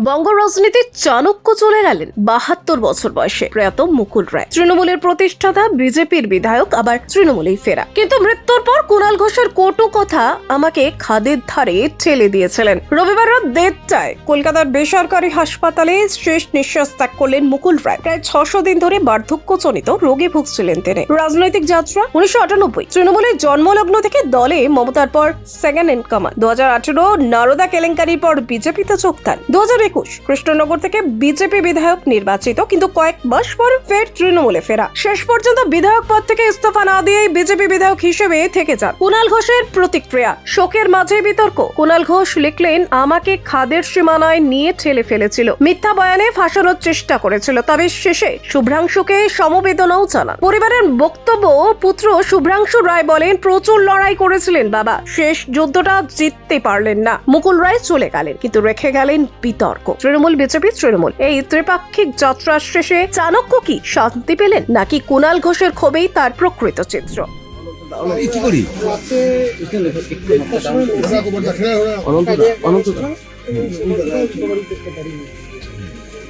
বঙ্গ রাজনীতির চাণক্য চলে গেলেন 72 বছর বয়সে প্রয়াত মুকুল রায়। তৃণমূলের প্রতিষ্ঠাতা, বিজেপির বিধায়ক, আবার তৃণমূলেই ফেরা। কিন্তু মৃত্যুর পর কুণাল ঘোষের কটু কথা আমাকে খাদের ধারে ঠেলে দিয়েছিলেন। রবিবার রাত 1:30টায় কলকাতার বেসরকারি হাসপাতালে শেষ নিঃশ্বাস ত্যাগ করলেন মুকুল রায়। প্রায় 600 দিন ধরে বার্ধক্যজনিত রোগে ভুগছিলেন তিনি। রাজনৈতিক যাত্রা 1998 তৃণমূলের জন্মলগ্ন থেকে দলে মমতার পর সেকেন্ড ইন কমান্ড। 2018 নারদা কেলেঙ্কারির পর বিজেপিতে যোগদান। 2021 কৃষ্ণনগর থেকে বিজেপি বিধায়ক নির্বাচিত, কিন্তু কয়েক মাস পর ফের তৃণমূলে ফেরা। শেষ পর্যন্ত বিধায়ক পদ থেকে ইস্তফা না দিয়ে বিজেপি বিধায়ক হিসেবে থেকে যান। কুণাল ঘোষের প্রতিক্রিয়া, শোকের মাঝে বিতর্ক। কুণাল ঘোষ লিখলেন, আমাকে খাদের সীমানায় নিয়ে ঠেলে ফেলেছিল, মিথ্যা বয়ানে ফাঁসানোর চেষ্টা করেছিল, তবে শেষে শুভ্রাংশুকে সমবেদনাও জানান। পরিবারের বক্তব্য, পুত্র শুভ্রাংশু রায় বলেন, প্রচুর লড়াই করেছিলেন বাবা, শেষ যুদ্ধটা জিততে পারলেন না। মুকুল রায় চলে গেলেন, কিন্তু রেখে গেলেন বিতর্ক। তৃণমূল, বিজেপি, তৃণমূল, এই ত্রিপাক্ষিক যাত্রার শেষে চাণক্য কি শান্তি পেলেন, নাকি কুণাল ঘোষের ক্ষোভেই তার প্রকৃত চিত্র?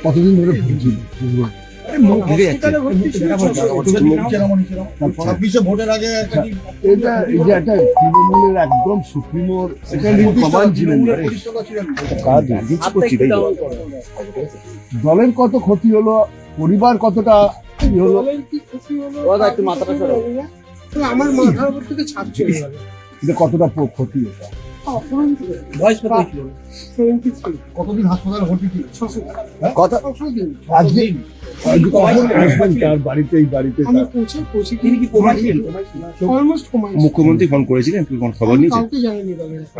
কতদিন ধরে ভোটের আগে তৃণমূলের একদম সুপ্রিমোর ছিলেন। দলের কত ক্ষতি হলো, পরিবার কতটা হলো, আমার মাথার উপর থেকে ছাদ চলে গেল। কতটা ক্ষতি হলো। কতদিন হাসপাতালে ভর্তি ছিল? মুখ্যমন্ত্রী ফোন করেছিলেন, খবর নিয়েছেন? কাউকে জানাইনি।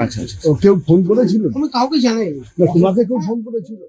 আচ্ছা আচ্ছা, কেউ ফোন করেছিল? আমি কাউকে জানাইনি। তোমাকে কেউ ফোন করেছিল?